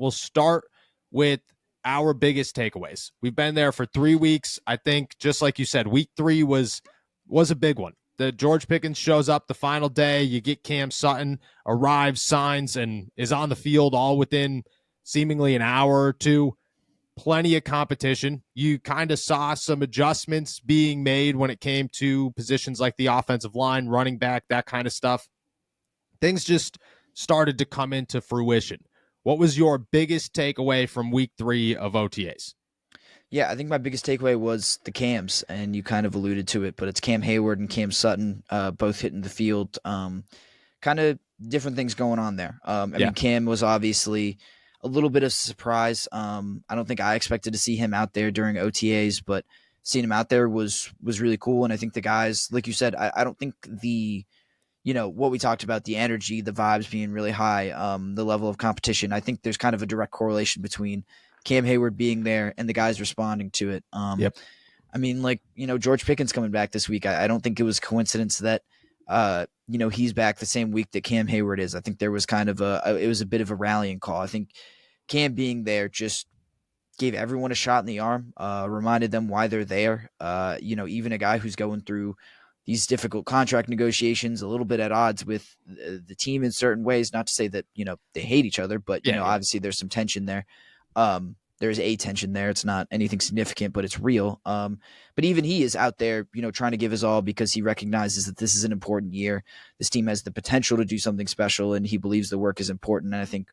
we'll start with our biggest takeaways. We've been there for 3 weeks. I think, just like you said, week 3 was a big one. The George Pickens shows up the final day. You get Cam Sutton, arrives, signs, and is on the field all within seemingly an hour or two. Plenty of competition. You kind of saw some adjustments being made when it came to positions like the offensive line, running back, that kind of stuff. Things just started to come into fruition. What was your biggest takeaway from week 3 of OTAs? Yeah, I think my biggest takeaway was the Cams, and you kind of alluded to it, but it's Cam Hayward and Cam Sutton, both hitting the field. Kind of different things going on there. I mean, Cam was obviously a little bit of a surprise. I don't think I expected to see him out there during OTAs, but seeing him out there was really cool. And I think the guys, like you said, I don't think what we talked about, the energy, the vibes being really high, the level of competition. I think there's kind of a direct correlation between Cam Hayward being there and the guys responding to it. I mean, George Pickens coming back this week. I don't think it was coincidence that, he's back the same week that Cam Hayward is. I think there was kind of it was a bit of a rallying call. I think Cam being there just gave everyone a shot in the arm, reminded them why they're there. Even a guy who's going through these difficult contract negotiations, a little bit at odds with the team in certain ways, not to say that, they hate each other, but, obviously there's some tension there. There's a tension there. It's not anything significant, but it's real. But even he is out there, trying to give his all because he recognizes that this is an important year. This team has the potential to do something special, and he believes the work is important. And I think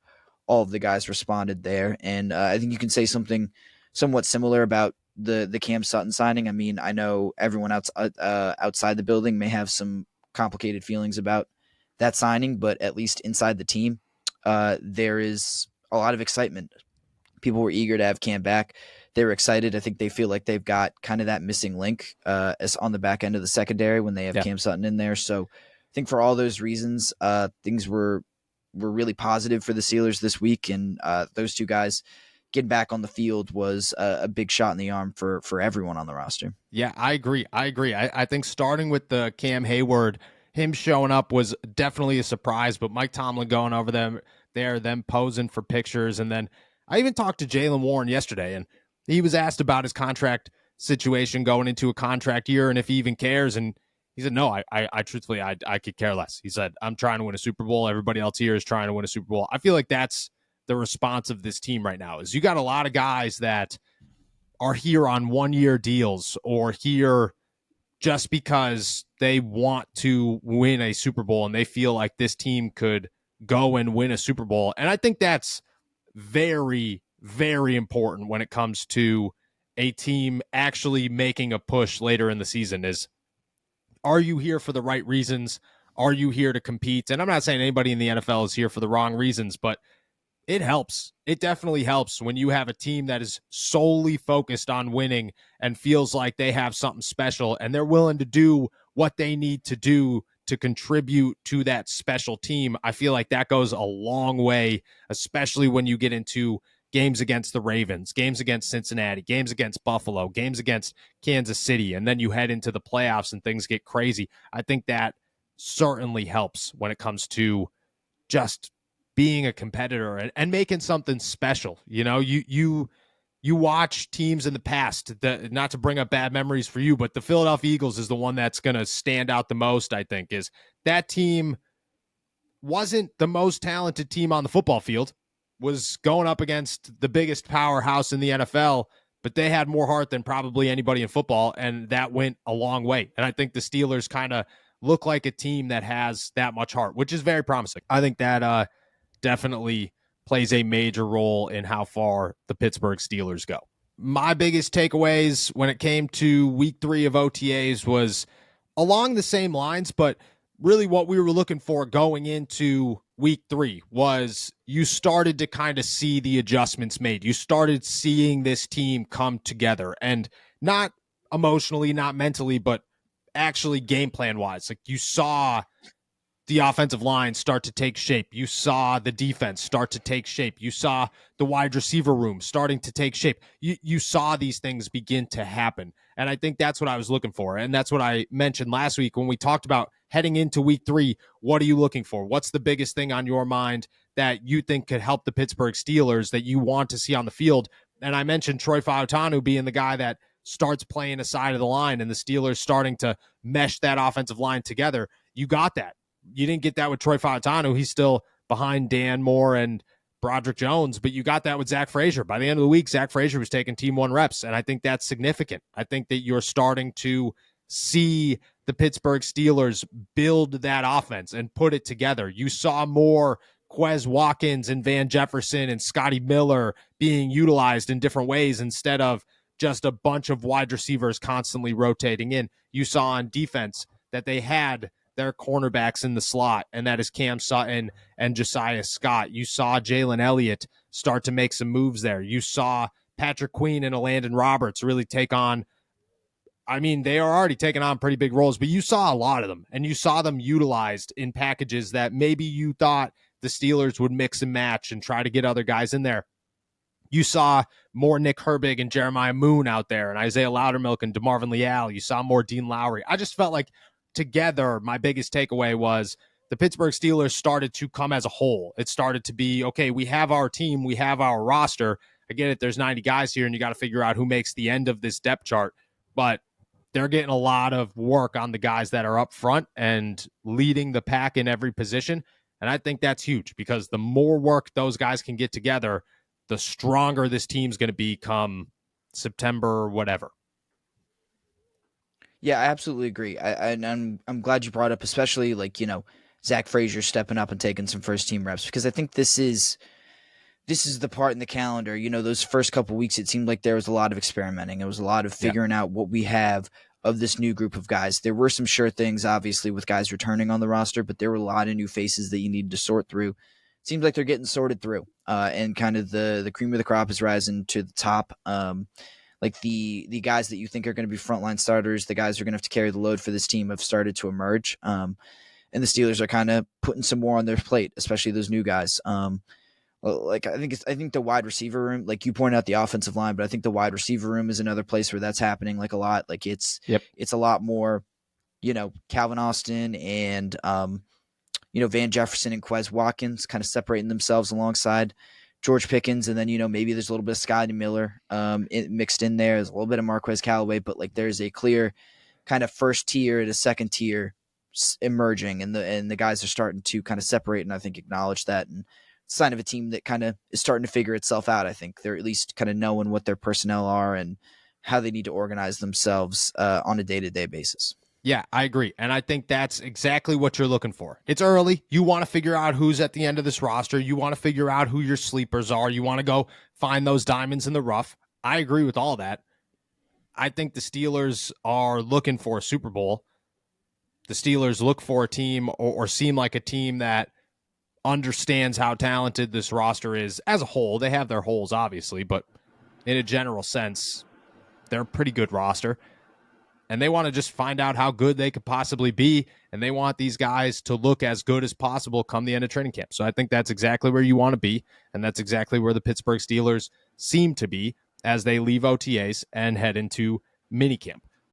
all of the guys responded there. And I think you can say something somewhat similar about the Cam Sutton signing. I mean, I know everyone outside the building may have some complicated feelings about that signing, but at least inside the team, there is a lot of excitement. People were eager to have Cam back. They were excited. I think they feel like they've got kind of that missing link as on the back end of the secondary when they have Cam Sutton in there. So I think for all those reasons, things were really positive for the Steelers this week. And those two guys getting back on the field was a big shot in the arm for everyone on the roster. Yeah, I agree. I think starting with the Cam Hayward, him showing up was definitely a surprise, but Mike Tomlin going over them posing for pictures. And then I even talked to Jaylen Warren yesterday, and he was asked about his contract situation going into a contract year and if he even cares. And he said, no, I truthfully, I could care less. He said, I'm trying to win a Super Bowl. Everybody else here is trying to win a Super Bowl. I feel like that's the response of this team right now, is you got a lot of guys that are here on 1-year deals or here just because they want to win a Super Bowl and they feel like this team could go and win a Super Bowl. And I think that's very, very important when it comes to a team actually making a push later in the season. Is, are you here for the right reasons? Are you here to compete? And I'm not saying anybody in the NFL is here for the wrong reasons, but it helps. It definitely helps when you have a team that is solely focused on winning and feels like they have something special and they're willing to do what they need to do to contribute to that special team. I feel like that goes a long way, especially when you get into games against the Ravens, games against Cincinnati, games against Buffalo, games against Kansas City, and then you head into the playoffs and things get crazy. I think that certainly helps when it comes to just being a competitor and making something special. You watch teams in the past, not to bring up bad memories for you, but the Philadelphia Eagles is the one that's going to stand out the most, I think. Is that team wasn't the most talented team on the football field, was going up against the biggest powerhouse in the NFL, but they had more heart than probably anybody in football, and that went a long way. And I think the Steelers kind of look like a team that has that much heart, which is very promising. I think that definitely plays a major role in how far the Pittsburgh Steelers go. My biggest takeaways when it came to week 3 of OTAs was along the same lines, but really what we were looking for going into week 3 was you started to kind of see the adjustments made. You started seeing this team come together, and not emotionally, not mentally, but actually game plan wise. Like, you saw the offensive line start to take shape. You saw the defense start to take shape. You saw the wide receiver room starting to take shape. You saw these things begin to happen. And I think that's what I was looking for. And that's what I mentioned last week when we talked about heading into week 3. What are you looking for? What's the biggest thing on your mind that you think could help the Pittsburgh Steelers that you want to see on the field. And I mentioned Troy Fautanu being the guy that starts playing a side of the line and the Steelers starting to mesh that offensive line together. You got that. You didn't get that with Troy Fautanu. He's still behind Dan Moore and Broderick Jones, but you got that with Zach Frazier. By the end of the week, Zach Frazier was taking team one reps, and I think that's significant. I think that you're starting to see the Pittsburgh Steelers build that offense and put it together. You saw more Quez Watkins and Van Jefferson and Scotty Miller being utilized in different ways instead of just a bunch of wide receivers constantly rotating in. You saw on defense that they had their cornerbacks in the slot, and that is Cam Sutton and Josiah Scott. You saw Jalen Elliott start to make some moves there. You saw Patrick Queen and Landon Roberts really take on, I mean, they are already taking on pretty big roles, but you saw a lot of them, and you saw them utilized in packages that maybe you thought the Steelers would mix and match and try to get other guys in there. You saw more Nick Herbig and Jeremiah Moon out there and Isaiah Loudermilk and DeMarvin Leal. You saw more Dean Lowry. I just felt like together, my biggest takeaway was the Pittsburgh Steelers started to come as a whole. It started to be, okay, we have our team, we have our roster. I get it, there's 90 guys here, and you got to figure out who makes the end of this depth chart. But they're getting a lot of work on the guys that are up front and leading the pack in every position. And I think that's huge because the more work those guys can get together, the stronger this team's going to be come September, whatever. Yeah, I absolutely agree. I'm glad you brought up, especially like Zach Frazier stepping up and taking some first team reps, because I think this is the part in the calendar. Those first couple weeks, it seemed like there was a lot of experimenting. It was a lot of figuring out what we have of this new group of guys. There were some sure things, obviously, with guys returning on the roster, but there were a lot of new faces that you needed to sort through. It seems like they're getting sorted through, and kind of the cream of the crop is rising to the top. Like the guys that you think are going to be frontline starters, the guys who are going to have to carry the load for this team have started to emerge. And the Steelers are kind of putting some more on their plate, especially those new guys. Like I think the wide receiver room, like you pointed out the offensive line, but I think the wide receiver room is another place where that's happening like a lot. Like it's a lot more, Calvin Austin and Van Jefferson and Quez Watkins kind of separating themselves alongside George Pickens, and then maybe there's a little bit of Scotty Miller mixed in there. There's a little bit of Marquez Callaway, but like there's a clear kind of first tier and a second tier emerging, and the guys are starting to kind of separate, and I think acknowledge that, and sign of a team that kind of is starting to figure itself out. I think they're at least kind of knowing what their personnel are and how they need to organize themselves on a day-to-day basis. Yeah, I agree. And I think that's exactly what you're looking for. It's early. You want to figure out who's at the end of this roster. You want to figure out who your sleepers are. You want to go find those diamonds in the rough. I agree with all that. I think the Steelers are looking for a Super Bowl. The Steelers look for a team or seem like a team that understands how talented this roster is as a whole. They have their holes, obviously, but in a general sense, they're a pretty good roster. And they want to just find out how good they could possibly be, and they want these guys to look as good as possible come the end of training camp. So I think that's exactly where you want to be, and that's exactly where the Pittsburgh Steelers seem to be as they leave OTAs and head into minicamp.